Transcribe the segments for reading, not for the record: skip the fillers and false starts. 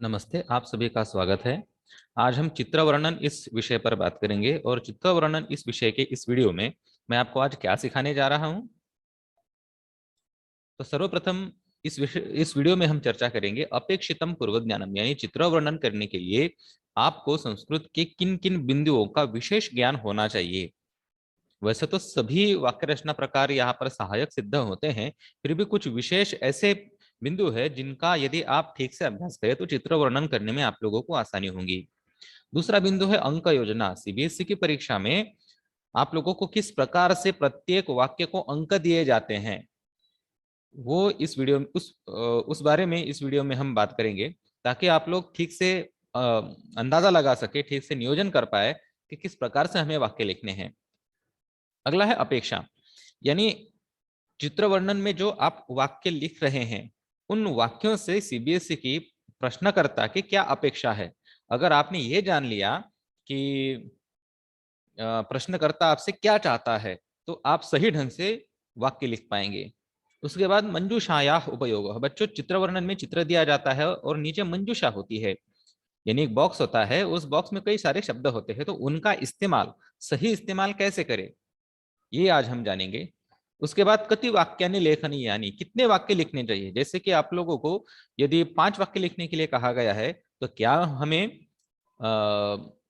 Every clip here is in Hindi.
नमस्ते, आप सभी का स्वागत है। आज हम चित्र वर्णन इस विषय पर बात करेंगे और चित्र वर्णन इस विषय के इस वीडियो में मैं आपको आज क्या सिखाने जा रहा हूं। तो सर्वप्रथम इस वीडियो में हम चर्चा करेंगे अपेक्षितम पूर्व ज्ञानम, यानी चित्र वर्णन करने के लिए आपको संस्कृत के किन किन बिंदुओं का विशेष ज्ञान होना चाहिए। वैसे तो सभी वाक्य रचना प्रकार यहाँ पर सहायक सिद्ध होते हैं, फिर भी कुछ विशेष ऐसे बिंदु है जिनका यदि आप ठीक से अभ्यास करें तो चित्र वर्णन करने में आप लोगों को आसानी होगी। दूसरा बिंदु है अंक योजना। सीबीएसई की परीक्षा में आप लोगों को किस प्रकार से प्रत्येक वाक्य को अंक दिए जाते हैं, वो इस वीडियो में उस बारे में इस वीडियो में हम बात करेंगे, ताकि आप लोग ठीक से अंदाजा लगा सके, ठीक से नियोजन कर पाए कि किस प्रकार से हमें वाक्य लिखने हैं। अगला है अपेक्षा, यानी चित्र वर्णन में जो आप वाक्य लिख रहे हैं उन वाक्यों से सीबीएसई की प्रश्नकर्ता की क्या अपेक्षा है। अगर आपने ये जान लिया कि प्रश्नकर्ता आपसे क्या चाहता है तो आप सही ढंग से वाक्य लिख पाएंगे। उसके बाद मंजूषाया उपयोग। बच्चों, चित्र वर्णन में चित्र दिया जाता है और नीचे मंजूषा होती है, यानी एक बॉक्स होता है, उस बॉक्स में कई सारे शब्द होते हैं, तो उनका इस्तेमाल, सही इस्तेमाल कैसे करें, ये आज हम जानेंगे। उसके बाद कति वाक्यानि लेखनी, यानी कितने वाक्य लिखने चाहिए। जैसे कि आप लोगों को यदि 5 वाक्य लिखने के लिए कहा गया है तो क्या हमें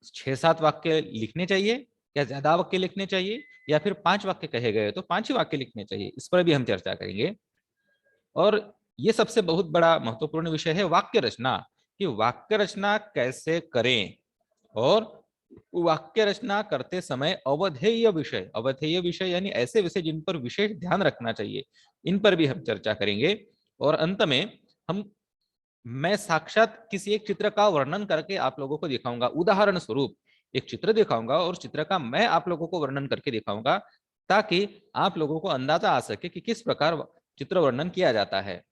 6-7 वाक्य लिखने चाहिए, क्या ज्यादा वाक्य लिखने चाहिए, या फिर 5 वाक्य कहे गए तो 5 ही वाक्य लिखने चाहिए, इस पर भी हम चर्चा करेंगे। और ये सबसे बहुत बड़ा महत्वपूर्ण विषय है वाक्य रचना, कि वाक्य रचना कैसे करें, और वाक्य रचना करते समय अवधेय विषय यानी ऐसे विषय जिन पर विशेष ध्यान रखना चाहिए, इन पर भी हम चर्चा करेंगे। और अंत में हम मैं साक्षात किसी एक चित्र का वर्णन करके आप लोगों को दिखाऊंगा, उदाहरण स्वरूप एक चित्र दिखाऊंगा और चित्र का मैं आप लोगों को वर्णन करके दिखाऊंगा, ताकि आप लोगों को अंदाजा आ सके कि किस प्रकार चित्र वर्णन किया जाता है।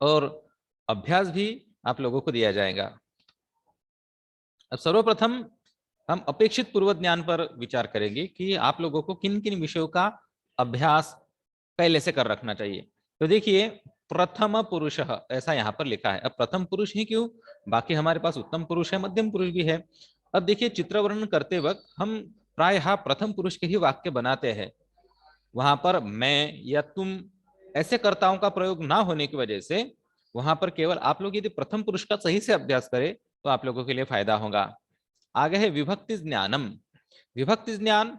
और अभ्यास भी आप लोगों को दिया जाएगा। अब सर्वप्रथम हम अपेक्षित पूर्व ज्ञान पर विचार करेंगे कि आप लोगों को किन किन विषयों का अभ्यास पहले से कर रखना चाहिए। तो देखिए, प्रथम पुरुष ऐसा यहाँ पर लिखा है। अब प्रथम पुरुष ही क्यों, बाकी हमारे पास उत्तम पुरुष है, मध्यम पुरुष भी है। अब देखिए, चित्र वर्णन करते वक्त हम प्रायः प्रथम पुरुष के ही वाक्य बनाते हैं। वहां पर मैं या तुम ऐसे कर्ताओं का प्रयोग ना होने की वजह से वहां पर केवल आप लोग यदि प्रथम पुरुष का सही से अभ्यास करें तो आप लोगों के लिए फायदा होगा। आगे है विभक्ति ज्ञानम। विभक्ति ज्ञान,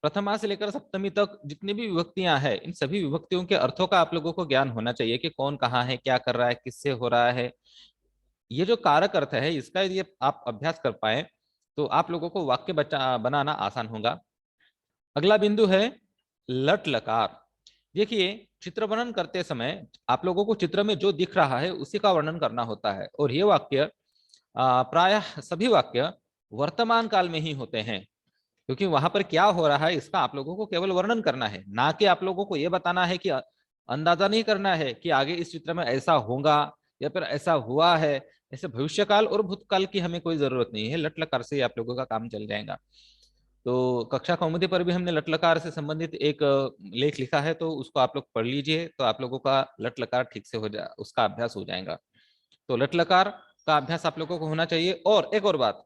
प्रथमा से लेकर सप्तमी तक जितनी भी विभक्तियां हैं, इन सभी विभक्तियों के अर्थों का आप लोगों को ज्ञान होना चाहिए कि कौन कहाँ है, क्या कर रहा है, किससे हो रहा है। ये जो कारक अर्थ है, इसका यदि आप अभ्यास कर पाए तो आप लोगों को वाक्य बनाना आसान होगा। अगला बिंदु है लट लकार। देखिए, चित्र वर्णन करते समय आप लोगों को चित्र में जो दिख रहा है उसी का वर्णन करना होता है, और ये वाक्य प्रायः सभी वाक्य वर्तमान काल में ही होते हैं, क्योंकि वहां पर क्या हो रहा है इसका आप लोगों को केवल वर्णन करना है, ना कि आप लोगों को यह बताना है कि अंदाजा नहीं करना है कि आगे इस चित्र में ऐसा होगा या फिर ऐसा हुआ है। ऐसे भविष्यकाल और भूतकाल की हमें कोई जरूरत नहीं है, लट लकार से आप लोगों का काम चल जाएगा। तो कक्षा कौमुदी पर भी हमने लट लकार से संबंधित एक लेख लिखा है, तो उसको आप लोग पढ़ लीजिए, तो आप लोगों का लट लकार ठीक से उसका अभ्यास हो जाएगा। तो लट लकार का अभ्यास आप लोगों को होना चाहिए। और एक और बात,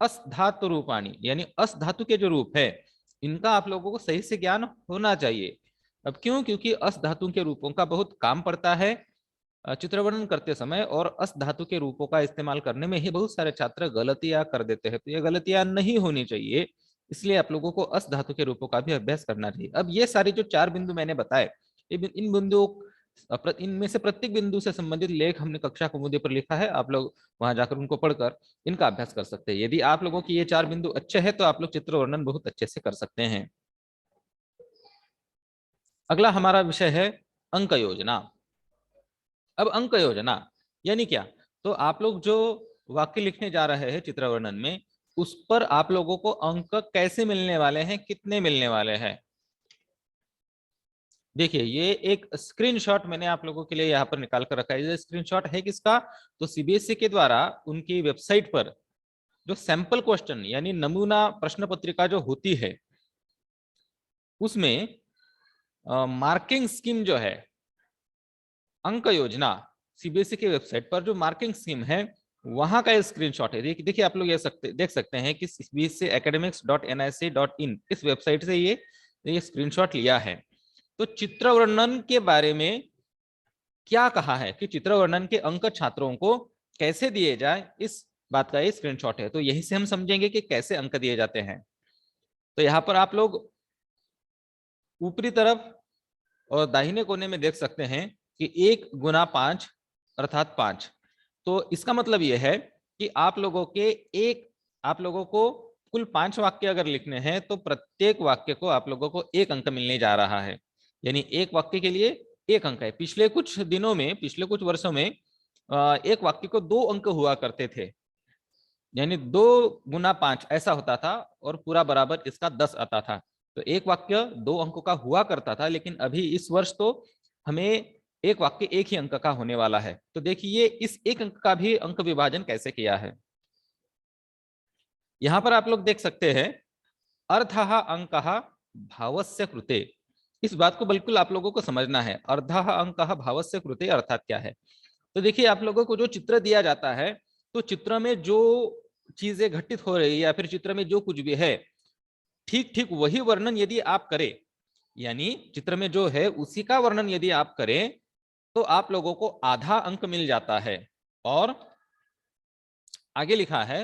अस धातु रूपाणी, यानी अस धातु के जो रूप है इनका आप लोगों को सही से ज्ञान होना चाहिए। अब क्यों, क्योंकि अस धातु के रूपों का बहुत काम पड़ता है चित्र वर्णन करते समय, और अस धातु के रूपों का इस्तेमाल करने में ही बहुत सारे छात्र गलतियां कर देते हैं, तो ये गलतियां नहीं होनी चाहिए। इसलिए आप लोगों को अस धातु के रूपों का भी अभ्यास करना चाहिए। अब ये सारे जो 4 बिंदु मैंने बताए, इन बिंदुओं, इनमें से प्रत्येक बिंदु से संबंधित लेख हमने कक्षा कौमुदी पर लिखा है, आप लोग वहां जाकर उनको पढ़कर इनका अभ्यास कर सकते हैं। यदि आप लोगों की ये 4 बिंदु अच्छे हैं तो आप लोग चित्र वर्णन बहुत अच्छे से कर सकते हैं। अगला हमारा विषय है अंक योजना। अब अंक योजना यानी क्या, तो आप लोग जो वाक्य लिखने जा रहे हैं चित्र वर्णन में, उस पर आप लोगों को अंक कैसे मिलने वाले हैं, कितने मिलने वाले हैं। देखिए, ये एक स्क्रीनशॉट मैंने आप लोगों के लिए यहाँ पर निकाल कर रखा है। ये स्क्रीनशॉट है किसका, तो सीबीएसई के द्वारा उनकी वेबसाइट पर जो सैंपल क्वेश्चन यानी नमूना प्रश्न पत्रिका जो होती है, उसमें मार्किंग स्कीम जो है अंक योजना, सीबीएसई की वेबसाइट पर जो मार्किंग स्कीम है वहां का स्क्रीनशॉट है। देखिए आप लोग देख सकते हैं कि सीबीएसई academics.nic.in इस वेबसाइट से ये स्क्रीनशॉट लिया है। तो चित्र वर्णन के बारे में क्या कहा है कि चित्र वर्णन के अंक छात्रों को कैसे दिए जाए, इस बात का ये स्क्रीनशॉट है। तो यही से हम समझेंगे कि कैसे अंक दिए जाते हैं। तो यहाँ पर आप लोग ऊपरी तरफ और दाहिने कोने में देख सकते हैं कि 1 गुना 5 अर्थात 5। तो इसका मतलब यह है कि आप लोगों को कुल 5 वाक्य अगर लिखने हैं तो प्रत्येक वाक्य को आप लोगों को 1 अंक मिलने जा रहा है। यानी एक वाक्य के लिए 1 अंक है। पिछले कुछ दिनों में, पिछले कुछ वर्षों में एक वाक्य को 2 अंक हुआ करते थे, यानी 2 गुना 5 ऐसा होता था और पूरा बराबर इसका 10 आता था। तो एक वाक्य 2 अंकों का हुआ करता था, लेकिन अभी इस वर्ष तो हमें एक वाक्य 1 ही अंक का होने वाला है। तो देखिए इस 1 अंक का भी अंक विभाजन कैसे किया है। यहां पर आप लोग देख सकते हैं अर्धः अंकः भावस्य कृते। इस बात को बिल्कुल आप लोगों को समझना है। अर्धः अंकः भावस्य कृते अर्थात क्या है। तो देखिए आप लोगों को जो चित्र दिया जाता है, तो चित्र में जो चीजें घटित हो रही है या फिर चित्र में जो कुछ भी है, ठीक ठीक वही वर्णन यदि आप करें, यानी चित्र में जो है उसी का वर्णन यदि आप करें, तो आप लोगों को आधा अंक मिल जाता है। और आगे लिखा है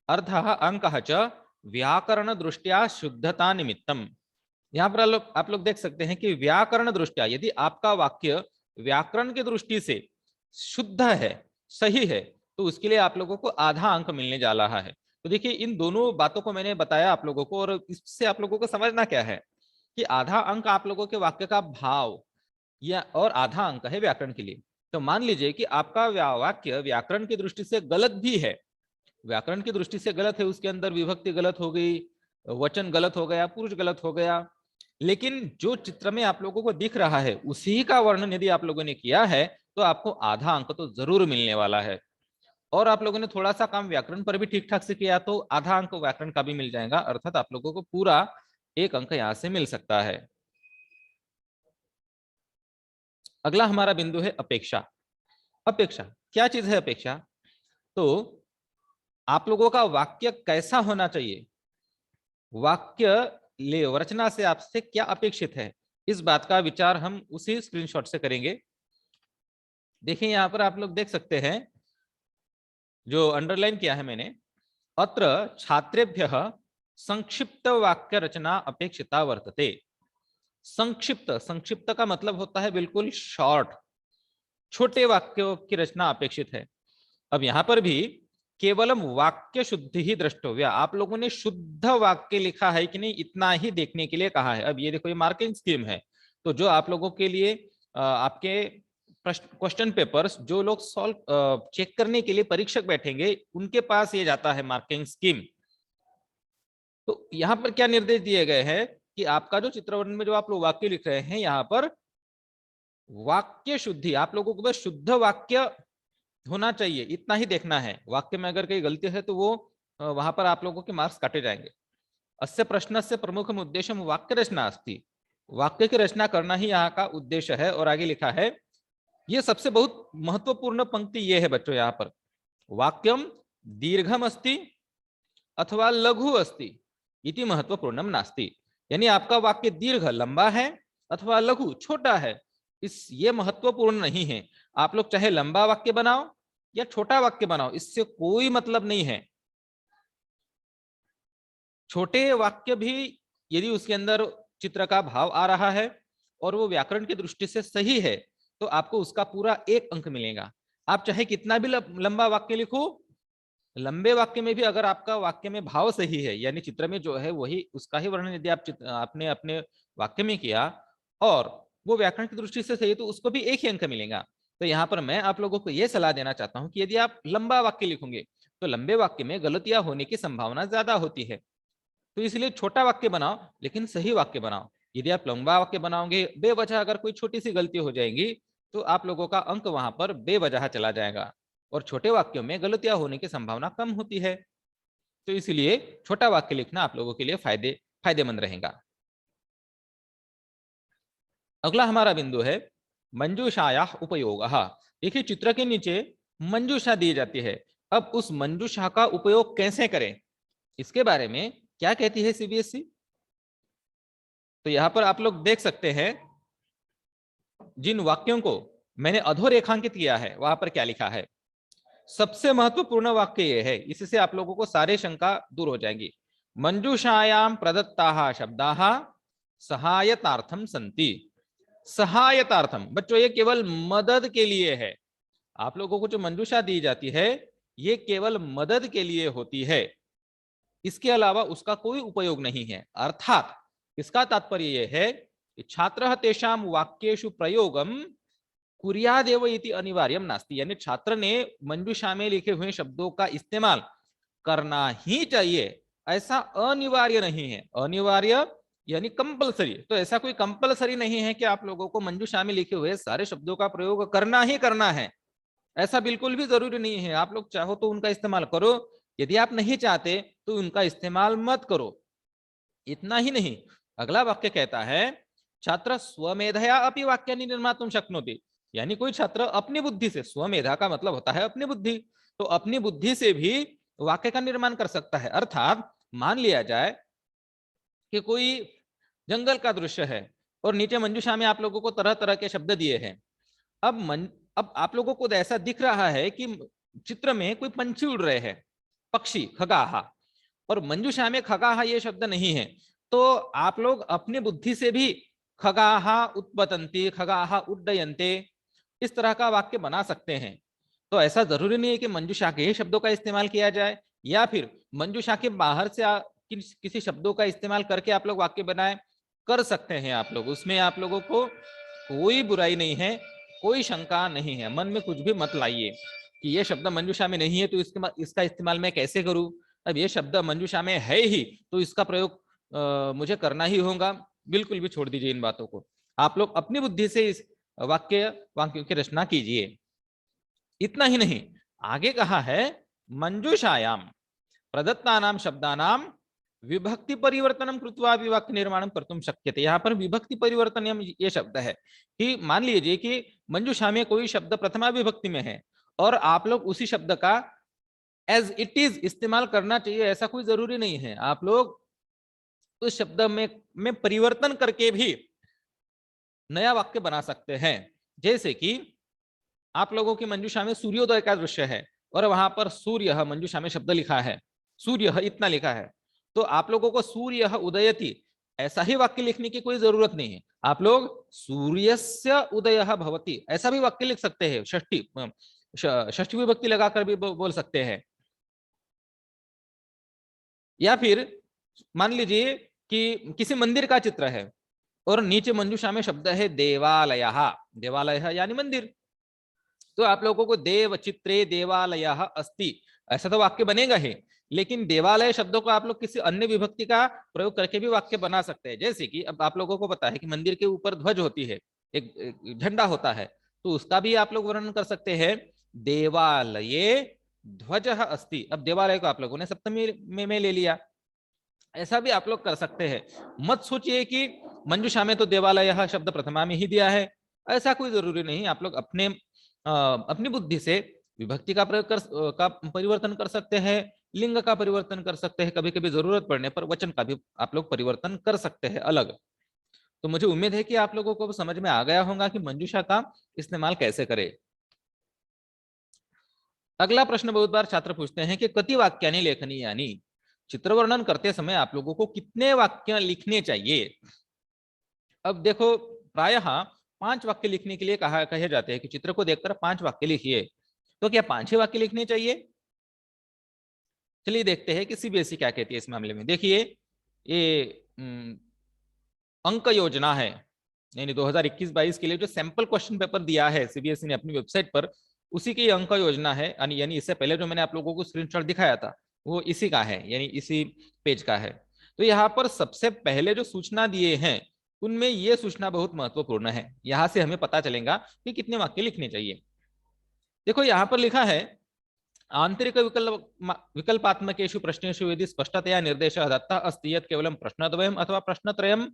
अर्धः अंकः च व्याकरण दृष्टिया शुद्धता निमित्तम। यहाँ पर आप लोग देख सकते हैं कि व्याकरण दृष्टिया यदि आपका वाक्य व्याकरण की दृष्टि से शुद्ध है, सही है, तो उसके लिए आप लोगों को आधा अंक मिलने जा रहा है। तो देखिए इन दोनों बातों को मैंने बताया आप लोगों को, और इससे आप लोगों को समझना क्या है कि आधा अंक आप लोगों के वाक्य का भाव या और आधा अंक है व्याकरण के लिए। तो मान लीजिए कि आपका वाक्य व्याकरण की दृष्टि से गलत भी है, व्याकरण की दृष्टि से गलत है, उसके अंदर विभक्ति गलत हो गई, वचन गलत हो गया, पुरुष गलत हो गया, लेकिन जो चित्र में आप लोगों को दिख रहा है उसी का वर्णन यदि आप लोगों ने किया है तो आपको आधा अंक तो जरूर मिलने वाला है। और आप लोगों ने थोड़ा सा काम व्याकरण पर भी ठीक ठाक से किया तो आधा अंक व्याकरण का भी मिल जाएगा, अर्थात आप लोगों को पूरा 1 अंक यहां से मिल सकता है। अगला हमारा बिंदु है अपेक्षा। अपेक्षा क्या चीज है अपेक्षा? तो आप लोगों का वाक्य कैसा होना चाहिए, वाक्य रचना से आपसे क्या अपेक्षित है, इस बात का विचार हम उसी स्क्रीनशॉट से करेंगे। देखिए यहां पर आप लोग देख सकते हैं जो अंडरलाइन किया है मैंने, अत्र छात्रेभ्यः संक्षिप्त वाक्य रचना अपेक्षिता वर्तते। संक्षिप्त, संक्षिप्त का मतलब होता है बिल्कुल शॉर्ट, छोटे वाक्यों की रचना अपेक्षित है। अब यहां पर भी केवलम वाक्य शुद्धि ही द्रष्टव्य, आप लोगों ने शुद्ध वाक्य लिखा है कि नहीं इतना ही देखने के लिए कहा है। अब ये देखो ये मार्किंग स्कीम है, तो जो आप लोगों के लिए आपके क्वेश्चन पेपर्स जो लोग सॉल्व चेक करने के लिए परीक्षक बैठेंगे उनके पास ये जाता है मार्किंग स्कीम। तो यहाँ पर क्या निर्देश दिए गए हैं कि आपका जो चित्रवर्णन में जो आप लोग वाक्य लिख रहे हैं, यहाँ पर वाक्य शुद्धि, आप लोगों को बस शुद्ध वाक्य होना चाहिए, इतना ही देखना है। वाक्य में अगर कहीं गलती है तो वो वहां पर आप लोगों के मार्क्स काटे जाएंगे। अस्य प्रश्नस्य प्रमुखम उद्देश्यम वाक्य रचना अस्ति, वाक्य की रचना करना ही यहाँ का उद्देश्य है। और आगे लिखा है, ये सबसे बहुत महत्वपूर्ण पंक्ति ये है बच्चों, यहाँ पर वाक्यम दीर्घम अस्ति अथवा लघु अस्ति इति महत्वपूर्णम नास्ति, यानी आपका वाक्य दीर्घ लंबा है अथवा लघु छोटा है, इस ये महत्वपूर्ण नहीं है। आप लोग चाहे लंबा वाक्य बनाओ या छोटा वाक्य बनाओ, इससे कोई मतलब नहीं है। छोटे वाक्य भी यदि उसके अंदर चित्र का भाव आ रहा है और वो व्याकरण की दृष्टि से सही है तो आपको उसका पूरा 1 अंक मिलेगा। आप चाहे कितना भी लंबा वाक्य लिखो, लंबे वाक्य में भी अगर आपका वाक्य में भाव सही है, यानी चित्र में जो है वही उसका ही वर्णन यदि आपने अपने वाक्य में किया और वो व्याकरण की दृष्टि से सही है तो उसको भी 1 ही अंक मिलेगा। तो यहाँ पर मैं आप लोगों को यह सलाह देना चाहता हूं कि यदि आप लंबा वाक्य लिखोगे तो लंबे वाक्य में गलतियां होने की संभावना ज्यादा होती है। तो इसलिए छोटा वाक्य बनाओ लेकिन सही वाक्य बनाओ। यदि आप लंबा वाक्य बनाओगे बेवजह अगर कोई छोटी सी गलती हो जाएगी तो आप लोगों का अंक वहां पर बेवजह चला जाएगा, और छोटे वाक्यों में गलतियां होने की संभावना कम होती है। तो इसलिए छोटा वाक्य लिखना आप लोगों के लिए फायदेमंद रहेगा। अगला हमारा बिंदु है मंजूषाया उपयोग। देखिए चित्र के नीचे मंजूषा दी जाती है। अब उस मंजूषा का उपयोग कैसे करें, इसके बारे में क्या कहती है सीबीएसई। तो यहां पर आप लोग देख सकते हैं जिन वाक्यों को मैंने अधोरेखांकित किया है वहां पर क्या लिखा है। सबसे महत्वपूर्ण वाक्य यह है, इससे आप लोगों को सारे शंका दूर हो जाएंगी। मंजूषायाम प्रदत्ताः शब्दाः सहायतार्थम संति। सहायतार्थम बच्चों ये केवल मदद के लिए है। आप लोगों को जो मंजूषा दी जाती है ये केवल मदद के लिए होती है, इसके अलावा उसका कोई उपयोग नहीं है। अर्थात इसका तात्पर्य यह है कि छात्र तेषाम वाक्येषु प्रयोगम कुर्यादेव इति अनिवार्यम नास्ति, यानी छात्र ने मंजूषा में लिखे हुए शब्दों का इस्तेमाल करना ही चाहिए, ऐसा अनिवार्य नहीं है। अनिवार्य यानी कंपलसरी, तो ऐसा कोई कंपलसरी नहीं है कि आप लोगों को मंजूषा में लिखे हुए सारे शब्दों का प्रयोग करना ही करना है, ऐसा बिल्कुल भी जरूरी नहीं है। आप लोग चाहो तो उनका इस्तेमाल करो, यदि आप नहीं चाहते तो उनका इस्तेमाल मत करो। इतना ही नहीं, अगला वाक्य कहता है छात्र स्वमेधया अपि वाक्यानि निर्मातुं शक्नोति, यानी कोई छात्र अपनी बुद्धि से, स्वमेधा का मतलब होता है अपनी बुद्धि, तो अपनी बुद्धि से भी वाक्य का निर्माण कर सकता है। अर्थात मान लिया जाए कि कोई जंगल का दृश्य है और नीचे मंजूषा में आप लोगों को तरह तरह के शब्द दिए हैं। अब आप लोगों को ऐसा दिख रहा है कि चित्र में कोई पंछी उड़ रहे हैं, पक्षी खगाहा, और मंजूषा में खगाहा ये शब्द नहीं है, तो आप लोग अपनी बुद्धि से भी खगाहा उत्पतंती, खगाहा उड्डयन्ते, इस तरह का वाक्य बना सकते हैं। तो ऐसा जरूरी नहीं है कि मंजूषा के ही शब्दों का इस्तेमाल किया जाए या फिर मंजूषा के बाहर से किसी शब्दों का इस्तेमाल करके आप लोग वाक्य बनाए, कर सकते हैं आप लोग, उसमें आप लोगों को कोई बुराई नहीं है, कोई शंका नहीं है। मन में कुछ भी मत लाइए कि ये शब्द मंजूषा में नहीं है तो इसका इस्तेमाल मैं कैसे करूं, अब ये शब्द मंजूषा में है ही तो इसका प्रयोग मुझे करना ही होगा। बिल्कुल भी छोड़ दीजिए इन बातों को, आप लोग अपनी बुद्धि से इस वाक्यों की रचना कीजिए। इतना ही नहीं, आगे कहा है मंजूषायाम प्रदत्तानाम शब्दानाम विभक्ति परिवर्तनम कृत्वा वाक्य निर्माणम कर्तुम शक्यते। यहाँ पर विभक्ति परिवर्तन ये शब्द है कि मान लीजिए कि मंजूषा में कोई शब्द प्रथमा विभक्ति में है और आप लोग उसी शब्द का एज इट इज इस्तेमाल करना चाहिए, ऐसा कोई जरूरी नहीं है। आप लोग उस शब्द में परिवर्तन करके भी नया वाक्य बना सकते हैं। जैसे कि आप लोगों की मंजूषा में सूर्योदय का दृश्य है और वहां पर सूर्य मंजूषा में शब्द लिखा है, सूर्य इतना लिखा है, तो आप लोगों को सूर्य उदयति ऐसा ही वाक्य लिखने की कोई जरूरत नहीं है। आप लोग सूर्यस्य उदयः भवति ऐसा भी वाक्य लिख सकते हैं, षष्ठी विभक्ति लगाकर भी बोल सकते हैं। या फिर मान लीजिए कि किसी मंदिर का चित्र है और नीचे मंजूषा में शब्द है देवालयः, देवालय यानी मंदिर, तो आप लोगों को देव चित्रे देवालयः अस्ति ऐसा तो वाक्य बनेगा ही, लेकिन देवालय शब्दों को आप लोग किसी अन्य विभक्ति का प्रयोग करके भी वाक्य बना सकते हैं। जैसे कि अब आप लोगों को पता है कि मंदिर के ऊपर ध्वज होती है, एक झंडा होता है, तो उसका भी आप लोग वर्णन कर सकते हैं देवालये ध्वजः अस्ति। अब देवालय को आप लोगों ने सप्तमी में ले लिया, ऐसा भी आप लोग कर सकते हैं। मत सोचिए कि मंजूषा में तो देवालय शब्द प्रथमा में ही दिया है, ऐसा कोई जरूरी नहीं। आप लोग अपनी बुद्धि से विभक्ति का प्रयोग का परिवर्तन कर सकते हैं, लिंग का परिवर्तन कर सकते हैं, कभी कभी जरूरत पड़ने पर वचन का भी आप लोग परिवर्तन कर सकते हैं अलग। तो मुझे उम्मीद है कि आप लोगों को समझ में आ गया होगा कि मंजूषा का इस्तेमाल कैसे करें। अगला प्रश्न बहुत बार छात्र पूछते हैं कि कति वाक्यानि लेखनीयानि, चित्र वर्णन करते समय आप लोगों को कितने वाक्य लिखने चाहिए। अब देखो प्रायः 5 वाक्य लिखने के लिए कहे जाते हैं कि चित्र को देखकर 5 वाक्य लिखिए, तो क्या 5 ही वाक्य लिखने चाहिए। चलिए देखते हैं कि सीबीएसई क्या कहती है इस मामले में। देखिए ये अंक योजना है, यानी 2021-22 के लिए जो सैंपल क्वेश्चन पेपर दिया है सीबीएसई ने अपनी वेबसाइट पर, उसी की अंक योजना है। यानी इससे पहले जो मैंने आप लोगों को स्क्रीनशॉट दिखाया था वो इसी का है, यानी इसी पेज का है। तो यहाँ पर सबसे पहले जो सूचना दिए हैं उनमें ये सूचना बहुत महत्वपूर्ण है, यहां से हमें पता चलेगा कि कितने वाक्य लिखने चाहिए। देखो यहाँ पर लिखा है आंतरिक विकल्पात्मकेषु प्रश्नेषु यदि स्पष्टतया निर्देशः दत्तः अस्ति यत् केवलं प्रश्नद्वयम् अथवा प्रश्नत्रयम्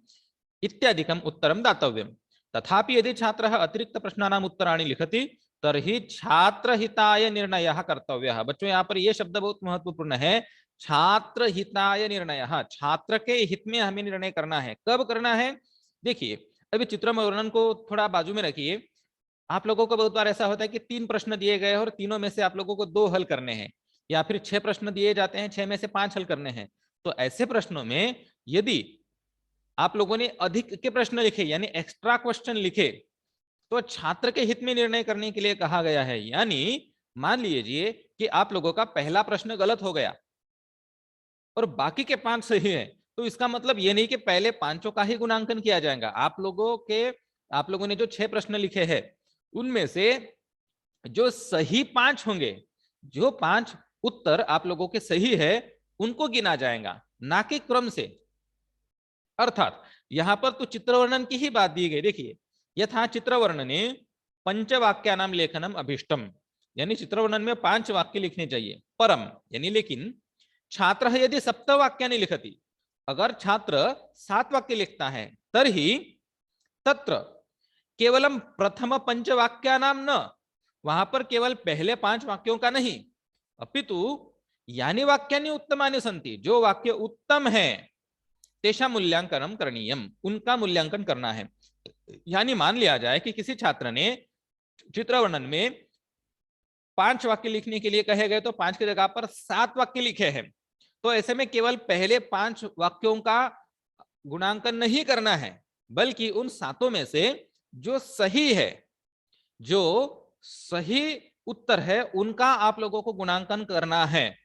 इत्यादिकम् उत्तरं दातव्यम्। तथापि यदि छात्रः अतिरिक्त प्रश्नानाम् उत्तराणि लिखति तर्हि छात्र हिताय निर्णयः कर्तव्यः। बच्चों यहाँ पर यह शब्द बहुत महत्वपूर्ण है, छात्र हिताय निर्णयः, छात्र के हित में हमें निर्णय करना है। कब करना है? देखिए अभी चित्र में वर्णन को थोड़ा बाजू में रखिए। आप लोगों को बहुत बार ऐसा होता है कि 3 प्रश्न दिए गए और तीनों में से आप लोगों को 2 हल करने हैं, या फिर 6 प्रश्न दिए जाते हैं, 6 में से 5 हल करने हैं। तो ऐसे प्रश्नों में यदि आप लोगों ने अधिक के प्रश्न लिखे यानी एक्स्ट्रा क्वेश्चन लिखे तो छात्र के हित में निर्णय करने के लिए कहा गया है। यानी मान लीजिए कि आप लोगों का पहला प्रश्न गलत हो गया और बाकी के 5 सही है, तो इसका मतलब ये नहीं कि पहले 5 का ही गुणांकन किया जाएगा। आप लोगों ने जो 6 प्रश्न लिखे हैं उनमें से जो सही 5 होंगे, जो 5 उत्तर आप लोगों के सही है उनको गिना जाएगा, ना कि क्रम से। अर्थात यहां पर तो चित्रवर्णन की ही बात दी गई। देखिए यथा चित्रवर्णने पंचवाक्यानाम लेखनम अभिष्टम, यानी चित्रवर्णन में 5 वाक्य लिखने चाहिए। परम यानी लेकिन छात्र यदि 7 वाक्यानि लिखति, अगर छात्र 7 वाक्य लिखता है तर्हि तत्र केवलम प्रथम पंचवाक्यानाम न, वहां पर केवल पहले 5 वाक्यों का नहीं, अपितु यानी वाक्यानि उत्तमानि सन्ति, जो वाक्य उत्तम है तेषा मूल्यांकनम करणीयम, उनका मूल्यांकन करना है। यानी मान लिया जाए कि किसी छात्र ने चित्रवर्णन में 5 वाक्य लिखने के लिए कहे गए तो 5 की जगह पर 7 वाक्य लिखे हैं, तो ऐसे में केवल पहले 5 वाक्यों का गुणांकन नहीं करना है, बल्कि उन 7 में से जो सही है, जो सही उत्तर है, उनका आप लोगों को गुणांकन करना है,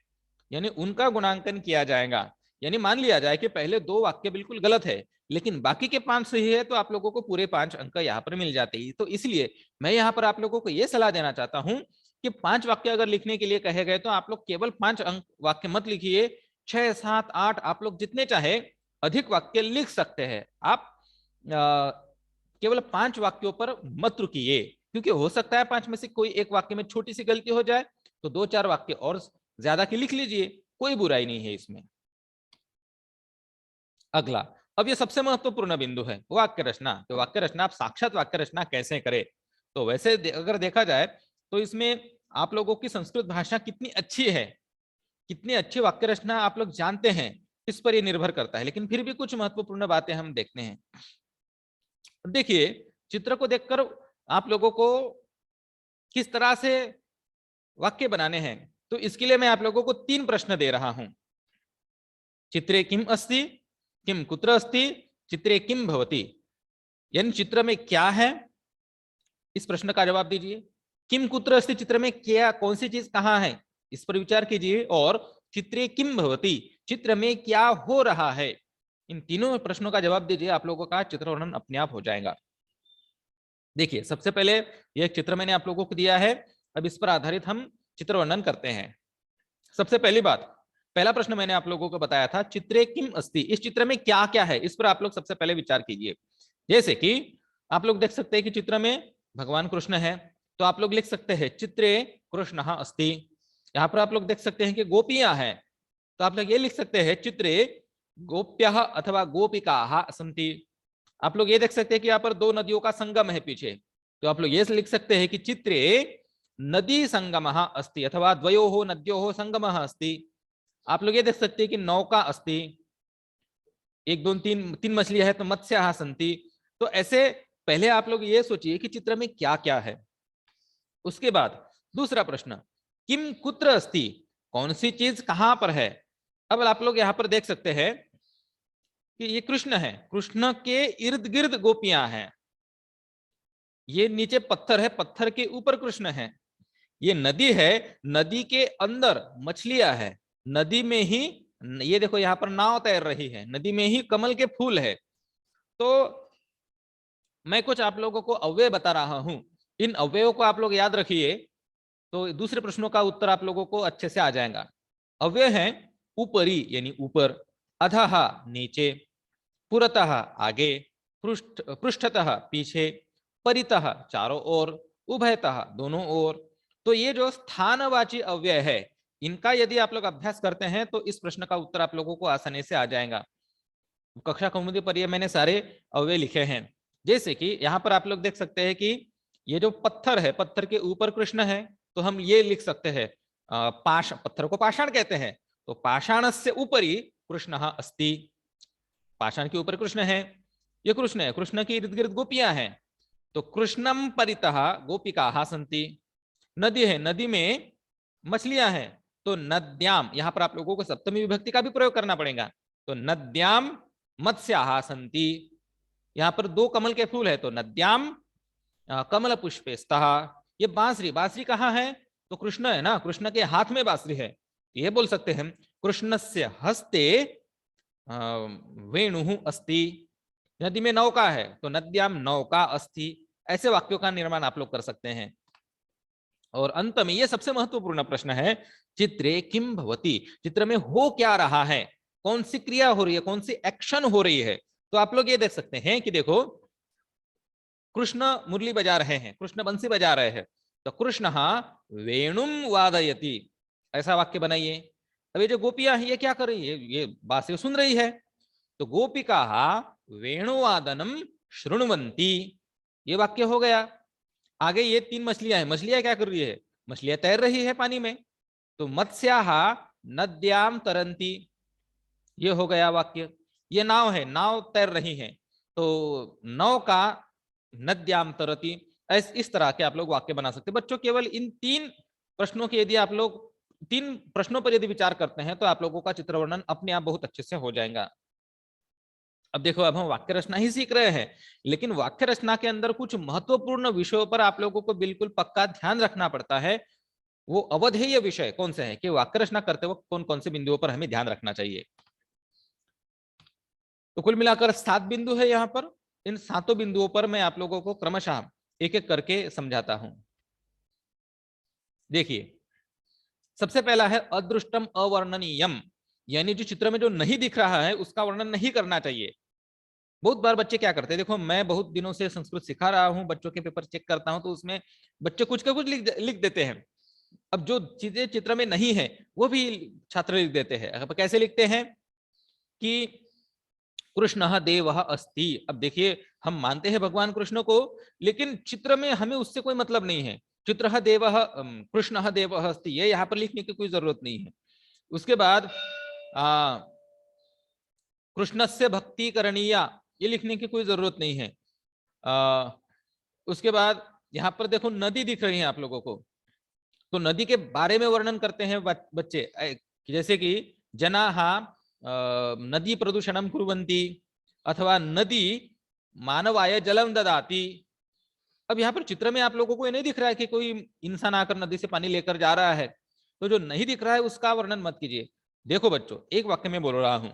यानी उनका गुणांकन किया जाएगा। यानी मान लिया जाए कि पहले 2 वाक्य बिल्कुल गलत है लेकिन बाकी के 5 सही है, तो आप लोगों को पूरे 5 अंक यहाँ पर मिल जाते हैं। तो इसलिए मैं यहाँ पर आप लोगों को यह सलाह देना चाहता हूं कि 5 वाक्य अगर लिखने के लिए कहे गए तो आप लोग केवल 5 अंक वाक्य मत लिखिए, 6, 7, 8 आप लोग जितने चाहे अधिक वाक्य लिख सकते हैं। आप केवल 5 वाक्यों पर मत रुकिए, क्योंकि हो सकता है 5 में से कोई एक वाक्य में छोटी सी गलती हो जाए, तो 2-4 वाक्य और ज्यादा के लिख लीजिए, कोई बुराई नहीं है इसमें। अगला, अब ये सबसे महत्वपूर्ण बिंदु है वाक्य रचना। तो वाक्य रचना, आप साक्षात वाक्य रचना कैसे करें? तो वैसे अगर देखा जाए तो इसमें आप लोगों की संस्कृत भाषा कितनी अच्छी है, कितनी अच्छी वाक्य रचना आप लोग जानते हैं, इस पर यह निर्भर करता है। लेकिन फिर भी कुछ महत्वपूर्ण बातें हम देखते हैं। देखिए चित्र को देखकर आप लोगों को किस तरह से वाक्य बनाने हैं, तो इसके लिए मैं आप लोगों को 3 प्रश्न दे रहा हूं। चित्रे किम अस्ति, किम कुत्र अस्ति, चित्रे किम भवति। यानी चित्र में क्या है, इस प्रश्न का जवाब दीजिए। किम कुत्र अस्ति, चित्र में क्या, कौन सी चीज कहां है, इस पर विचार कीजिए। और चित्रे किम भवति, चित्र में क्या हो रहा है। इन तीनों प्रश्नों का जवाब दीजिए, आप लोगों का चित्र वर्णन अपने आप हो जाएगा। देखिए सबसे पहले यह चित्र मैंने आप लोगों को दिया है, अब इस पर आधारित हम चित्र वर्णन करते हैं। सबसे पहली बात, पहला प्रश्न मैंने आप लोगों को बताया था, चित्रे किम अस्ति, इस चित्र में क्या क्या है, इस पर आप लोग सबसे पहले विचार कीजिए। जैसे कि आप लोग देख सकते हैं कि चित्र में भगवान कृष्ण है, तो आप लोग लिख सकते हैं चित्रे कृष्णः अस्ति। यहाँ पर आप लोग देख सकते हैं कि गोपियां हैं, तो आप लोग ये लिख सकते हैं चित्रे गोप्यः अथवा गोपिकाः सन्ति। आप लोग ये देख सकते हैं कि यहाँ पर 2 नदियों का संगम है पीछे, तो आप लोग ये लिख सकते हैं कि चित्रे नदी संगमः अस्ति अथवा द्वयोः नद्योः संगमः अस्ति। आप लोग ये देख सकते हैं कि नौका अस्ति, 1, 2, 3 मछलियां है तो मत्स्याः सन्ति। तो ऐसे पहले आप लोग ये सोचिए कि चित्र में क्या क्या है। उसके बाद दूसरा प्रश्न, किम कुत्र अस्ति, कौन सी चीज कहां पर है। अब आप लोग यहाँ पर देख सकते हैं कि ये कृष्ण है, कृष्ण के इर्द गिर्द गोपियां हैं, ये नीचे पत्थर है, पत्थर के ऊपर कृष्ण है। ये नदी है, नदी के अंदर मछलियां है, नदी में ही ये देखो यहाँ पर नाव तैर रही है, नदी में ही कमल के फूल है। तो मैं कुछ आप लोगों को अव्यय बता रहा हूं, इन अव्ययों को आप लोग याद रखिए, तो दूसरे प्रश्नों का उत्तर आप लोगों को अच्छे से आ जाएगा। अव्यय है ऊपरी यानी ऊपर, अधः नीचे, पुरतः आगे, पृष्ठतः पीछे, परितः चारों ओर, उभयतः दोनों ओर। तो ये जो स्थानवाची अव्यय है, इनका यदि आप लोग अभ्यास करते हैं तो इस प्रश्न का उत्तर आप लोगों को आसानी से आ जाएगा। कक्षा कौमुदी पर ये मैंने सारे अव्यय लिखे हैं। जैसे कि यहाँ पर आप लोग देख सकते हैं कि ये जो पत्थर है, पत्थर के ऊपर कृष्ण है, तो हम ये लिख सकते हैं पत्थर को पाषाण कहते हैं, तो पाषाण से ऊपरी कृष्ण अस्ति, पाषाण के ऊपर कृष्ण है, ये कृष्ण है, कृष्ण के इर्द गिर्द गोपियां हैं, तो कृष्णम परितः गोपिकाः सन्ति, नदी है, नदी में मछलियां हैं, तो नद्याम, यहां पर आप लोगों को सप्तमी विभक्ति का भी प्रयोग करना पड़ेगा, तो नद्याम मत्स्याः सन्ति, यहां पर दो कमल के फूल है, तो नद्याम कमल पुष्पे स्तः, ये बांसुरी, बांसुरी कहाँ है, तो कृष्ण है ना, कृष्ण के हाथ में बांसुरी है, ये बोल सकते हैं कृष्णस्य हस्ते वेणुः अस्ति, नदी में नौका है, तो नद्याम नौका अस्ति, ऐसे वाक्यों का निर्माण आप लोग कर सकते हैं। और अंत में ये सबसे महत्वपूर्ण प्रश्न है, चित्रे किम भवति, चित्र में हो क्या रहा है, कौन सी क्रिया हो रही है, कौन सी एक्शन हो रही है, तो आप लोग ये देख सकते हैं कि देखो कृष्ण मुरली बजा रहे हैं, कृष्ण बंसी बजा रहे हैं, तो कृष्ण वेणुम वादयति, ऐसा वाक्य बनाइए। अब ये जो गोपियां हैं ये क्या कर रही है, ये बांसुरी सुन रही है, तो गोपिका वेणुवादनम शृण्वन्ति, ये वाक्य हो गया। आगे ये तीन मछलियां हैं, मछलियां क्या कर रही है, मछलियां तैर रही है पानी में, तो मत्स्याः नद्याम तरंती, ये हो गया वाक्य। ये नाव है, नाव तैर रही है, तो नौका नद्याम तरती, इस तरह के आप लोग वाक्य बना सकते हैं। बच्चों केवल इन तीन प्रश्नों के यदि आप लोग तीन प्रश्नों पर यदि विचार करते हैं तो आप लोगों का चित्र वर्णन अपने आप बहुत अच्छे से हो जाएगा। अब देखो, अब हम वाक्य रचना ही सीख रहे हैं, लेकिन वाक्य रचना के अंदर कुछ महत्वपूर्ण विषयों पर आप लोगों को बिल्कुल पक्का ध्यान रखना पड़ता है। वो अवधेय विषय कौन से हैं कि वाक्य रचना करते वक्त कौन कौन से बिंदुओं पर हमें ध्यान रखना चाहिए। तो कुल मिलाकर 7 बिंदु है यहाँ पर, इन 7 बिंदुओं पर मैं आप लोगों को क्रमशः एक एक करके समझाता हूं। देखिए, सबसे पहला है अदृष्टम अवर्णनीयम, यानी जो चित्र में जो नहीं दिख रहा है उसका वर्णन नहीं करना चाहिए। बहुत बार बच्चे क्या करते हैं, देखो मैं बहुत दिनों से संस्कृत सिखा रहा हूं, बच्चों के पेपर चेक करता हूं, तो उसमें बच्चे कुछ का कुछ लिख देते हैं। अब जो चीजें चित्र में नहीं है वो भी छात्र लिख देते हैं। अब कैसे लिखते हैं कि कृष्ण देव अस्ति, अब देखिए हम मानते हैं भगवान कृष्ण को, लेकिन चित्र में हमें उससे कोई मतलब नहीं है। चित्र देव कृष्ण देव अस्ति, ये यहाँ पर लिखने की कोई जरूरत नहीं है। उसके बाद कृष्णस्य भक्ति करणीया, ये लिखने की कोई जरूरत नहीं है। उसके बाद यहाँ पर देखो नदी दिख रही है आप लोगों को, तो नदी के बारे में वर्णन करते हैं बच्चे, जैसे कि जनाः नदी प्रदूषणम कुर्वन्ति, अथवा नदी मानवाय जलम ददाति। अब यहाँ पर चित्र में आप लोगों को ये नहीं दिख रहा है कि कोई इंसान आकर नदी से पानी लेकर जा रहा है, तो जो नहीं दिख रहा है उसका वर्णन मत कीजिए। देखो बच्चों, एक वाक्य में बोल रहा हूं,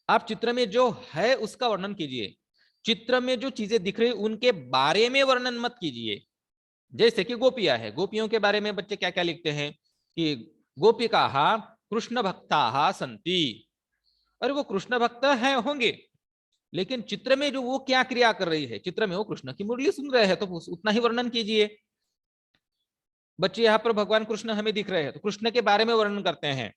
आप चित्र में जो है उसका वर्णन कीजिए, चित्र में जो चीजें दिख रही उनके बारे में वर्णन मत कीजिए। जैसे कि गोपियां है, गोपियों के बारे में बच्चे क्या क्या लिखते हैं कि गोपिकाः कृष्ण भक्ताः सन्ति, अरे वो कृष्ण भक्त है होंगे, लेकिन चित्र में जो वो क्या क्रिया कर रही है, चित्र में वो कृष्ण की मुरली सुन रहे हैं, तो उतना ही वर्णन कीजिए। बच्चे यहाँ पर भगवान कृष्ण हमें दिख रहे हैं, तो कृष्ण के बारे में वर्णन करते हैं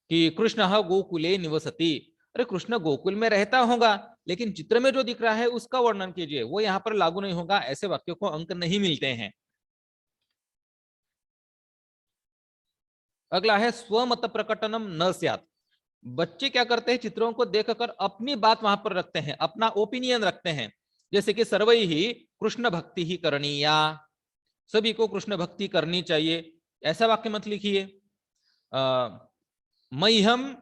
कि कृष्ण गोकुले निवसति, अरे कृष्ण गोकुल में रहता होगा, लेकिन चित्र में जो दिख रहा है उसका वर्णन कीजिए, वो यहाँ पर लागू नहीं होगा, ऐसे वाक्यों को अंक नहीं मिलते हैं। अगला है स्वमत प्रकटनम न स्यात्, बच्चे क्या करते हैं, चित्रों को देखकर अपनी बात वहां पर रखते हैं, अपना ओपिनियन रखते हैं। जैसे कि सर्वै ही कृष्ण भक्ति ही करणीया, सभी को कृष्ण भक्ति करनी चाहिए, ऐसा वाक्य मत लिखिए। मह्यम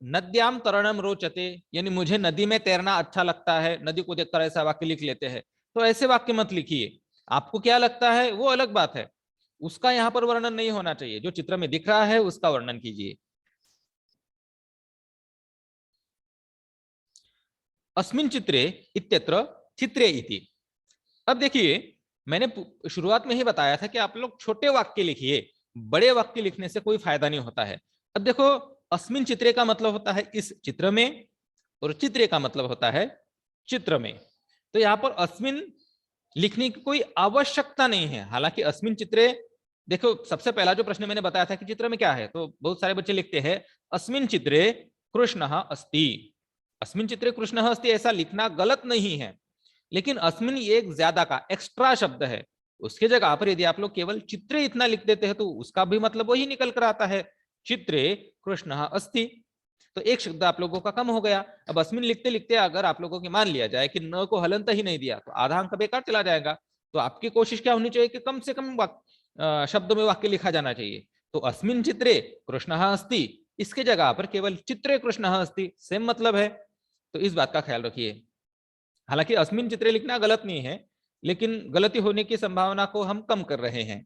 नद्याम तरणम रोचते, यानी मुझे नदी में तैरना अच्छा लगता है, नदी को देखकर ऐसा वाक्य लिख लेते हैं, तो ऐसे वाक्य मत लिखिए। आपको क्या लगता है वो अलग बात है, उसका यहाँ पर वर्णन नहीं होना चाहिए, जो चित्र में दिख रहा है उसका वर्णन कीजिए। अस्मिन् चित्रे इत्यत्र चित्रे इति, अब देखिए मैंने शुरुआत में ही बताया था कि आप लोग छोटे वाक्य लिखिए, बड़े वाक्य लिखने से कोई फायदा नहीं होता है। अब देखो, अस्मिन् चित्रे का मतलब होता है इस चित्र में, और चित्रे का मतलब होता है चित्र में, तो यहाँ पर अस्मिन् लिखने की कोई आवश्यकता नहीं है। हालांकि अस्मिन् चित्रे, देखो सबसे पहला जो प्रश्न मैंने बताया था कि चित्र में क्या है, तो बहुत सारे बच्चे लिखते हैं अस्मिन् चित्रे कृष्णः अस्ति, अस्मिन् चित्रे कृष्णः अस्ति, ऐसा लिखना गलत नहीं है। लेकिन अस्मिन ये एक ज्यादा का एक्स्ट्रा शब्द है। उसके जगह पर यदि आप लोग केवल चित्रे इतना लिख देते हैं तो उसका भी मतलब वही निकल कर आता है, चित्रे कृष्ण अस्ति। तो एक शब्द आप लोगों का कम हो गया। अब अस्मिन लिखते लिखते अगर आप लोगों की मान लिया जाए कि न को हलंत ही नहीं दिया तो आधा अंक बेकार चला जाएगा। तो आपकी कोशिश क्या होनी चाहिए कि कम से कम शब्दों में वाक्य लिखा जाना चाहिए। तो अस्मिन चित्रे कृष्ण अस्ति, इसके जगह पर केवल चित्रे कृष्ण अस्ति, सेम मतलब है। तो इस बात का ख्याल रखिए। हालांकि अस्मिन चित्रे लिखना गलत नहीं है, लेकिन गलती होने की संभावना को हम कम कर रहे हैं।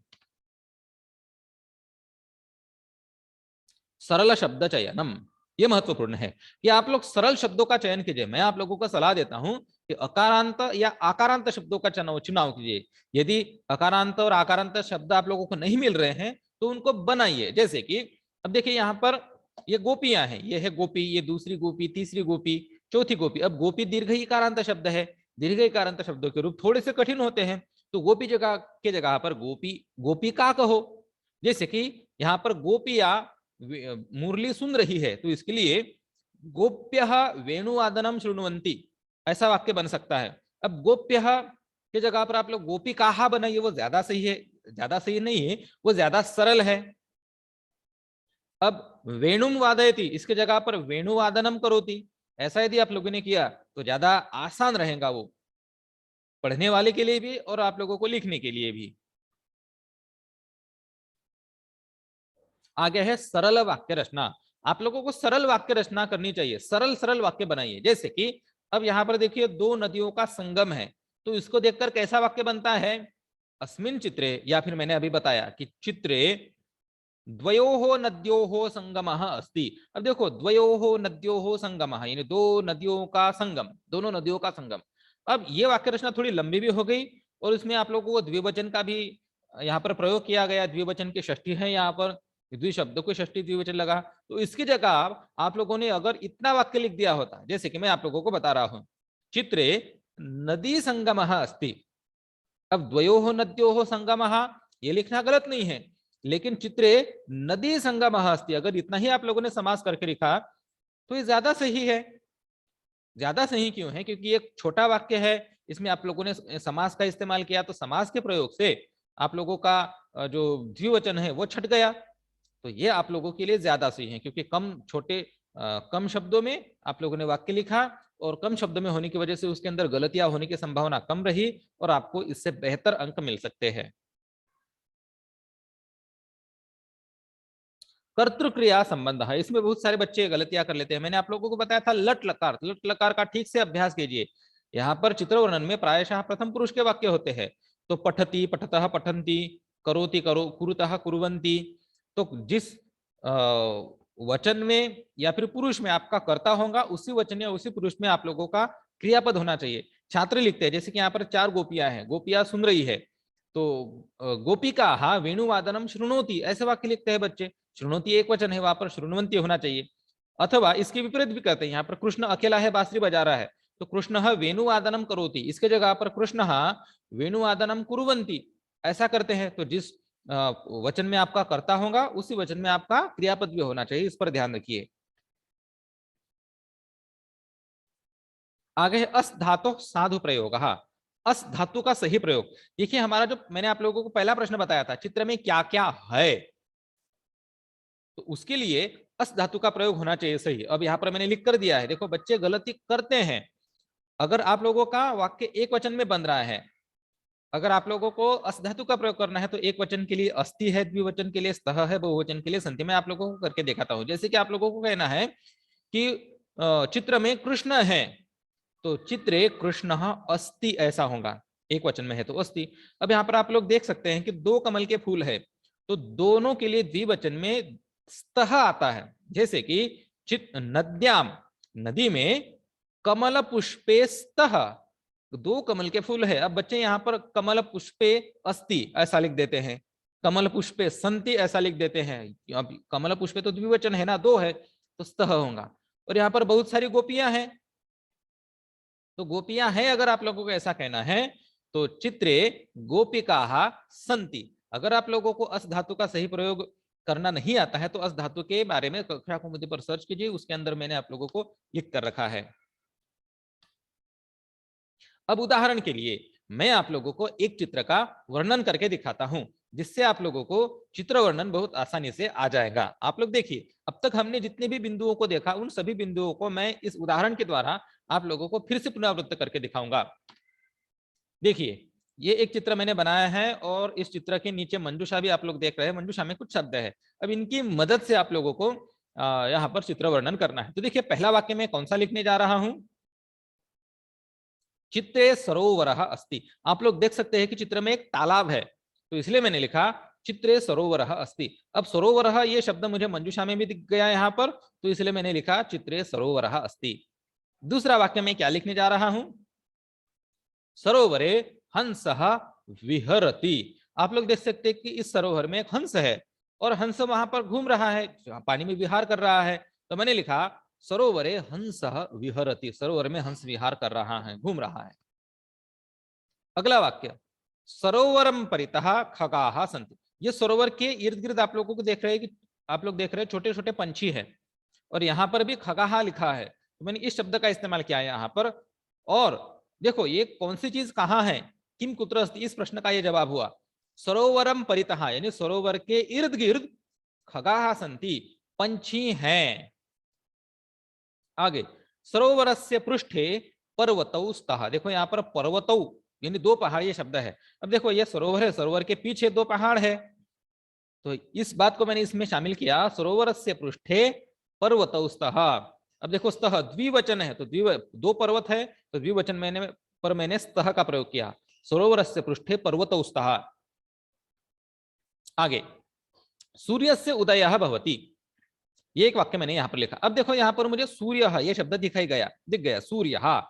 सरल शब्द चयनम, यह महत्वपूर्ण है कि आप लोग सरल शब्दों का चयन कीजिए। मैं आप लोगों को सलाह देता हूं कि अकारांत या आकारांत शब्दों का चुनाव कीजिए। यदि अकारांत और आकारांत शब्द आप लोगों को नहीं मिल रहे हैं तो उनको बनाइए। जैसे कि अब देखिए यहाँ पर ये गोपियां हैं, ये है गोपी, ये दूसरी गोपी, तीसरी गोपी, चौथी गोपी। अब गोपी दीर्घ इकारांत शब्द है, दीर्घ इकारांत शब्दों के रूप थोड़े से कठिन होते हैं। तो गोपी जगह के जगह पर गोपी गोपिका कहो। जैसे कि यहाँ पर गोपिया मुरली सुन रही है तो इसके लिए गोप्य वेणुवादनम शृण्वन्ति, ऐसा वाक्य बन सकता है। अब गोप्य के जगह पर आप लोग गोपिकाहा बनाइए, वो ज्यादा सही है, ज्यादा सही नहीं है, वो ज्यादा सरल है। अब वेणुम वादयति, इसके जगह पर वेणुवादनम करोति, ऐसा यदि आप लोगों ने किया तो ज्यादा आसान रहेगा वो, पढ़ने वाले के लिए भी और आप लोगों को लिखने के लिए भी। आगे है सरल वाक्य रचना। आप लोगों को सरल वाक्य रचना करनी चाहिए, सरल सरल वाक्य बनाइए। जैसे कि अब यहां पर देखिए दो नदियों का संगम है, तो इसको देखकर कैसा वाक्य बनता है, अस्मिन चित्रे, या फिर मैंने अभी बताया कि चित्रे द्वयोः नद्योः संगमः अस्ति। अब देखो द्वयोः नद्योः संगमः यानी दो नदियों का संगम, दोनों नदियों का संगम। अब ये वाक्य रचना थोड़ी लंबी भी हो गई और इसमें आप लोगों को द्विवचन का भी यहाँ पर प्रयोग किया गया, द्विवचन की षष्ठी है यहाँ पर, द्विशब्द को षष्ठी द्विवचन लगा। तो इसकी जगह आप लोगों ने अगर इतना वाक्य लिख दिया होता, जैसे कि मैं आप लोगों को बता रहा हूं, चित्रे नदी संगमः अस्ति। अब द्वयोः नद्योः संगमः ये लिखना गलत नहीं है, लेकिन चित्रे नदी संगमः अस्ति अगर इतना ही आप लोगों ने समास करके लिखा तो ये ज्यादा सही है। ज्यादा सही क्यों है, क्योंकि एक छोटा वाक्य है, इसमें आप लोगों ने समास का इस्तेमाल किया, तो समास के प्रयोग से आप लोगों का जो द्विवचन है वो छट गया। तो ये आप लोगों के लिए ज्यादा सही है, क्योंकि कम शब्दों में आप लोगों ने वाक्य लिखा और कम शब्दों में होने की वजह से उसके अंदर गलतियां होने की संभावना कम रही और आपको इससे बेहतर अंक मिल सकते हैं। कर्तृक्रिया संबंध है, इसमें बहुत सारे बच्चे गलतियां कर लेते हैं। मैंने आप लोगों को बताया था लट लकार, लट लकार का ठीक से अभ्यास कीजिए। यहाँ पर चित्र वर्णन में प्रायशः प्रथम पुरुष के वाक्य होते हैं। तो पठती पठतः पठन्ति, करोति करो कुरुतः कुर्वन्ति। तो जिस वचन में या फिर पुरुष में आपका कर्ता होगा, उसी वचन या उसी पुरुष में आप लोगों का क्रियापद होना चाहिए। छात्र लिखते हैं, जैसे कि यहाँ पर 4 गोपियां हैं, गोपियां सुन रही है, तो गोपिका हा वेणुवादनम शृणोति, ऐसे वाक्य लिखते हैं बच्चे। शृणोति एक वचन है, वहां पर शृण्वन्ति होना चाहिए। अथवा इसके विपरीत भी करते हैं, यहाँ पर कृष्ण अकेला है, बांसुरी बजा रहा है, तो कृष्ण वेणुवादनम करोति, इसके जगह पर कृष्ण वेणुवादनम कुर्वन्ति, ऐसा करते हैं। तो जिस वचन में आपका कर्ता होगा उसी वचन में आपका क्रियापद भी होना चाहिए, इस पर ध्यान रखिए। आगे है अस धातु साधु प्रयोग। अस धातु का सही प्रयोग। देखिए हमारा जो मैंने आप लोगों को पहला प्रश्न बताया था, चित्र में क्या क्या है, तो उसके लिए अस धातु का प्रयोग होना चाहिए सही। अब यहाँ पर मैंने लिख कर दिया है, देखो बच्चे गलती करते हैं। अगर आप लोगों का वाक्य एक वचन में बन रहा है, अगर आप लोगों को अस धातु का प्रयोग करना है तो एक वचन के लिए अस्ति है, द्विवचन के लिए स्तः है, बहुवचन के लिए संति। मैं आप लोगों को करके दिखाता हूं। जैसे कि आप लोगों को कहना है कि चित्र में कृष्ण है, तो चित्रे कृष्ण अस्ति ऐसा होगा, एक वचन में है तो अस्ति। अब यहाँ पर आप लोग देख सकते हैं कि 2 कमल के फूल है, तो दोनों के लिए द्विवचन में स्तः आता है। जैसे कि नद्याम, नदी में, कमल पुष्पे स्तः, 2 कमल के फूल है। अब बच्चे यहाँ पर कमल पुष्पे अस्ति ऐसा लिख देते हैं, कमल पुष्पे संति ऐसा लिख देते हैं। अब कमल पुष्पे तो द्विवचन है ना, 2 है, तो स्तः होगा। और यहाँ पर बहुत सारी गोपियां हैं, तो गोपियां हैं अगर आप लोगों को ऐसा कहना है तो चित्रे गोपिका संति। अगर आप लोगों को अस धातु का सही प्रयोग करना नहीं आता है तो अस धातु के बारे में कक्षा कौमुदी पर सर्च कीजिए, उसके अंदर मैंने आप लोगों को लिख कर रखा है। अब उदाहरण के लिए मैं आप लोगों को एक चित्र का वर्णन करके दिखाता हूं, जिससे आप लोगों को चित्र वर्णन बहुत आसानी से आ जाएगा। आप लोग देखिए, अब तक हमने जितने भी बिंदुओं को देखा उन सभी बिंदुओं को मैं इस उदाहरण के द्वारा आप लोगों को फिर से पुनरावृत्त करके दिखाऊंगा। देखिए, ये एक चित्र मैंने बनाया है और इस चित्र के नीचे मंजूषा भी आप लोग देख रहे हैं। मंजूषा में कुछ शब्द है, अब इनकी मदद से आप लोगों को यहाँ पर चित्र वर्णन करना है। तो देखिए, पहला वाक्य में कौन सा लिखने जा रहा हूं? चित्रे सरोवरः अस्ति। आप लोग देख सकते हैं कि चित्र में एक तालाब है, तो इसलिए मैंने लिखा चित्रे सरोवरः अस्ति। अब सरोवरः ये शब्द मुझे मंजूषा में भी दिख गया यहाँ पर, तो इसलिए मैंने लिखा चित्रे सरोवरः अस्ति। दूसरा वाक्य में क्या लिखने जा रहा हूं? सरोवरे हंसः विहरति। आप लोग देख सकते हैं कि इस सरोवर में एक हंस है और हंस वहां पर घूम रहा है, पानी में विहार कर रहा है, तो मैंने लिखा सरोवरे हंसः विहरति। सरोवर में हंस विहार कर रहा है, घूम रहा है। अगला वाक्य, सरोवरम परितः खगाः सन्ति। ये सरोवर के इर्द गिर्द आप लोगों को देख रहे हैं कि आप लोग देख रहे हैं छोटे छोटे पंछी है, और यहाँ पर भी खगाः लिखा है, तो मैंने इस शब्द का इस्तेमाल किया है यहाँ पर। और देखो, ये कौन सी चीज कहाँ है? किम कुत्र अस्ति, इस प्रश्न का ये जवाब हुआ सरोवरम परितः, यानी सरोवर के इर्द गिर्द खगाः सन्ति, पंछी हैं। आगे, सरोवरस्य पृष्ठे पर्वतौ स्तः। देखो यहाँ पर पर्वतौ यानी दो पहाड़ ये शब्द है। अब देखो, ये सरोवर है, सरोवर के पीछे दो पहाड़ है, तो इस बात को मैंने इसमें शामिल किया, सरोवरस्य पृष्ठे पर्वतौ स्तः। अब देखो, स्तः द्विवचन है, तो दो पर्वत है, तो द्विवचन मैंने स्तः का प्रयोग किया, सरोवरस्य पृष्ठे पर्वतौ स्तः। आगे, सूर्यस्य उदयः भवति। ये एक वाक्य मैंने यहाँ पर लिखा। अब देखो, यहाँ पर मुझे सूर्य ये शब्द दिख गया सूर्य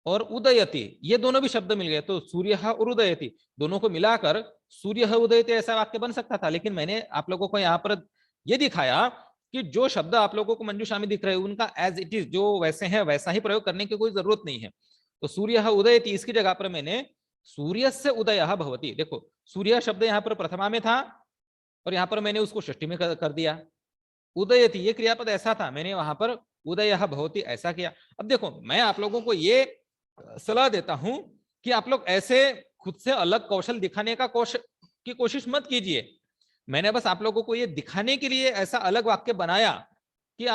और उदयति, ये दोनों भी शब्द मिल गए, तो सूर्य और उदयति दोनों को मिलाकर सूर्य उदयति ऐसा वाक्य बन सकता था, लेकिन मैंने आप लोगों को यहाँ पर ये दिखाया कि जो शब्द आप लोगों को मंजूषा में दिख रहे हैं उनका एज इट इज जो वैसे हैं वैसा ही प्रयोग करने की कोई जरूरत नहीं है। तो सूर्य उदयति इसकी जगह पर मैंने सूर्य से उदयः भवति। देखो, सूर्य शब्द यहाँ पर प्रथमा में था और यहाँ पर मैंने उसको षष्ठी में कर दिया। उदयति ये क्रियापद ऐसा था, मैंने वहां पर उदयः भवति ऐसा किया। अब देखो, मैं आप लोगों को ये सलाह देता हूं कि आप लोग ऐसे खुद से अलग कौशल दिखाने का कोशिश मत कीजिए। मैंने बस आप लोगों को ये दिखाने के लिए ऐसा अलग वाक्य बनाया कि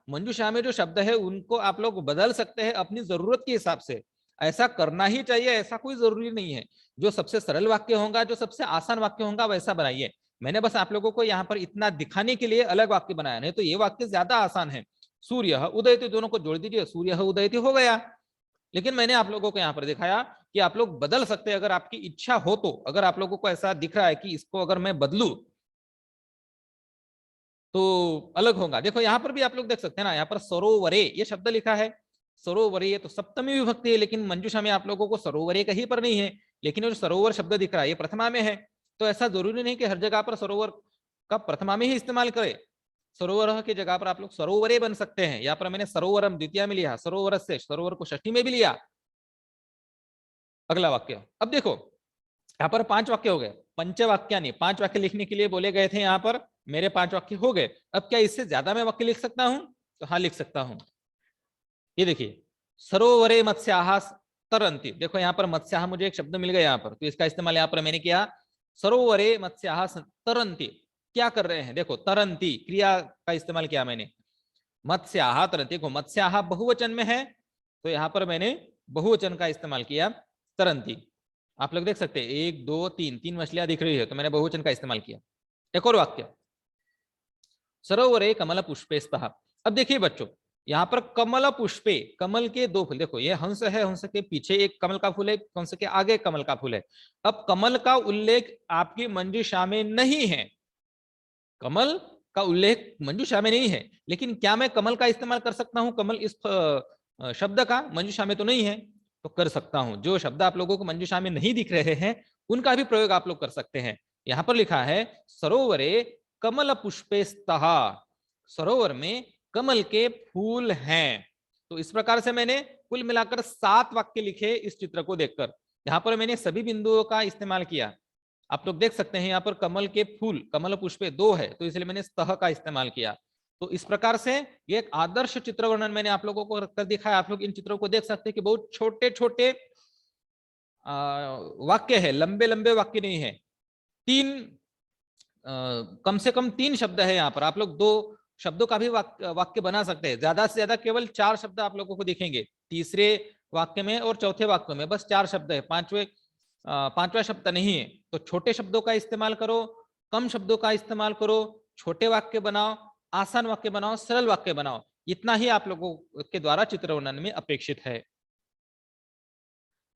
मंजूषा में जो शब्द है उनको आप लोग बदल सकते हैं अपनी जरूरत के हिसाब से। ऐसा करना ही चाहिए, ऐसा कोई जरूरी नहीं है। जो सबसे सरल वाक्य होगा, जो सबसे आसान वाक्य होगा, वैसा बनाइए। मैंने बस आप लोगों को यहाँ पर इतना दिखाने के लिए अलग वाक्य बनाया, नहीं तो ये वाक्य ज्यादा आसान है। सूर्य उदयति दोनों को जोड़ दीजिए, सूर्य उदयति हो गया। लेकिन मैंने आप लोगों को यहाँ पर दिखाया कि आप लोग बदल सकते हैं अगर आपकी इच्छा हो तो। अगर आप लोगों को ऐसा दिख रहा है कि इसको अगर मैं बदलूं तो अलग होगा। देखो, यहाँ पर भी आप लोग देख सकते हैं ना, यहाँ पर सरोवरे ये शब्द लिखा है, सरोवरे ये तो सप्तमी विभक्ति है, लेकिन मंजूषा में आप लोगों को सरोवरे कहीं पर नहीं है, लेकिन जो सरोवर शब्द दिख रहा है ये प्रथमा में है। तो ऐसा जरूरी नहीं कि हर जगह पर सरोवर का प्रथमा में ही इस्तेमाल करे। सरोवर की जगह पर आप लोग सरोवरे बन सकते हैं। यहाँ पर मैंने सरोवरम द्वितीय में लिया, सरोवर से सरोवर को षष्ठी में भी लिया। अगला वाक्य, अब देखो यहाँ पर 5 वाक्य हो गए, पंचवाक्या नहीं 5 वाक्य लिखने के लिए बोले गए थे, यहाँ पर मेरे 5 वाक्य हो गए। अब क्या इससे ज्यादा मैं वाक्य लिख सकता हूं? तो हाँ, लिख सकता हूं। ये देखिए, सरोवरे मत्स्याः तरन्ति। देखो, यहाँ पर मत्स्याः मुझे एक शब्द मिल गया यहाँ पर, तो इसका इस्तेमाल यहाँ पर मैंने किया, सरोवरे मत्स्याः तरन्ति। क्या कर रहे हैं? देखो, तरन्ति क्रिया का इस्तेमाल किया मैंने, मत्स्याः तरन्ति। देखो, मत्स्याः बहुवचन में है, तो यहाँ पर मैंने बहुवचन का इस्तेमाल किया, तरन्ति। आप लोग देख सकते हैं 1 2 3 मछलियां दिख रही है, तो मैंने बहुवचन का इस्तेमाल किया। एक और वाक्य, सरोवरे कमल पुष्पे स्तः। अब देखिए बच्चों, यहाँ पर कमल पुष्पे, कमल के 2 फूल, देखो ये हंस है, हंस के पीछे एक कमल का फूल है, हंस के आगे कमल का फूल है। अब कमल का उल्लेख आपकी मंजूषा में नहीं है, कमल का उल्लेख मंजूषा में नहीं है, लेकिन क्या मैं कमल का इस्तेमाल कर सकता हूं? कमल इस शब्द का मंजूषा में तो नहीं है, तो कर सकता हूं। जो शब्द आप लोगों को मंजूषा में नहीं दिख रहे हैं उनका भी प्रयोग आप लोग कर सकते हैं। यहां पर लिखा है सरोवरे कमल पुष्पे स्तः, सरोवर में कमल के फूल हैं। तो इस प्रकार से मैंने कुल मिलाकर 7 वाक्य लिखे इस चित्र को देखकर। यहाँ पर मैंने सभी बिंदुओं का इस्तेमाल किया। आप लोग देख सकते हैं यहाँ पर कमल के फूल, कमल पुष्पे 2 है, तो इसलिए मैंने स्तः का इस्तेमाल किया। तो इस प्रकार से ये एक आदर्श चित्र वर्णन मैंने आप लोगों को कर दिखाया। आप लोग इन चित्रों को देख सकते हैं कि बहुत छोटे छोटे वाक्य है, लंबे लंबे वाक्य नहीं है, कम से कम 3 शब्द है यहाँ पर। आप लोग 2 शब्दों का भी वाक्य बना सकते हैं, ज्यादा से ज्यादा केवल 4 शब्द आप लोगों को दिखेंगे तीसरे वाक्य में और चौथे वाक्य में, बस 4 शब्द है, पांचवा शब्द नहीं है। तो छोटे शब्दों का इस्तेमाल करो, कम शब्दों का इस्तेमाल करो, छोटे वाक्य बनाओ, आसान वाक्य बनाओ, सरल वाक्य बनाओ। इतना ही आप लोगों के द्वारा चित्र वर्णन में अपेक्षित है।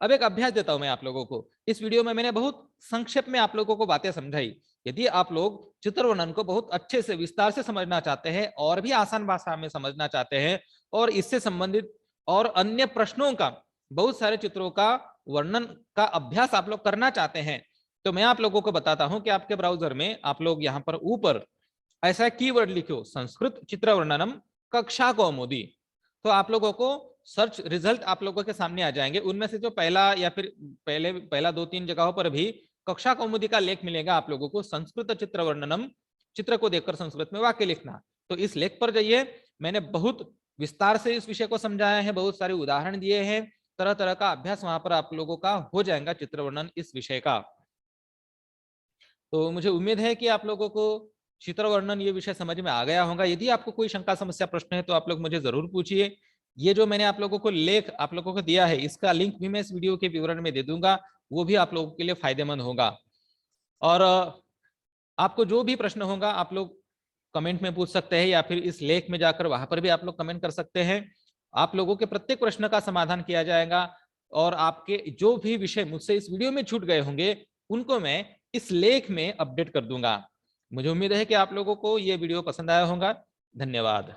अब एक अभ्यास देता हूं मैं आप लोगों को। इस वीडियो में मैंने बहुत संक्षेप में आप लोगों को बातें समझाई। यदि आप लोग चित्र वर्णन को बहुत अच्छे से विस्तार से समझना चाहते हैं और भी आसान भाषा में समझना चाहते हैं और इससे संबंधित और अन्य प्रश्नों का, बहुत सारे चित्रों का वर्णन का अभ्यास आप लोग करना चाहते हैं, तो मैं आप लोगों को बताता हूं कि आपके ब्राउजर में आप लोग यहाँ पर ऊपर ऐसा कीवर्ड लिखो, संस्कृत चित्र वर्णनम कक्षा कौमुदी। तो आप लोगों को सर्च रिजल्ट आप लोगों के सामने आ जाएंगे। उनमें से जो पहला या फिर पहला 2-3 जगहों पर भी कक्षा कौमुदी का लेख मिलेगा आप लोगों को, संस्कृत चित्र वर्णनम, चित्र को देखकर संस्कृत में वाक्य लिखना। तो इस लेख पर जाइए, मैंने बहुत विस्तार से इस विषय को समझाया है, बहुत सारे उदाहरण दिए हैं, तरह तरह का अभ्यास वहां पर आप लोगों का हो जाएगा चित्र वर्णन इस विषय का। तो मुझे उम्मीद है कि आप लोगों को चित्र वर्णन ये विषय समझ में आ गया होगा। यदि आपको कोई शंका समस्या प्रश्न है तो आप लोग मुझे जरूर पूछिए। ये जो मैंने आप लोगों को लेख आप लोगों को दिया है, इसका लिंक भी मैं इस वीडियो के विवरण में दे दूंगा, वो भी आप लोगों के लिए फायदेमंद होगा। और आपको जो भी प्रश्न होगा आप लोग कमेंट में पूछ सकते हैं या फिर इस लेख में जाकर वहां पर भी आप लोग कमेंट कर सकते हैं। आप लोगों के प्रत्येक प्रश्न का समाधान किया जाएगा और आपके जो भी विषय मुझसे इस वीडियो में छूट गए होंगे उनको मैं इस लेख में अपडेट कर दूंगा। मुझे उम्मीद है कि आप लोगों को ये वीडियो पसंद आया होगा। धन्यवाद।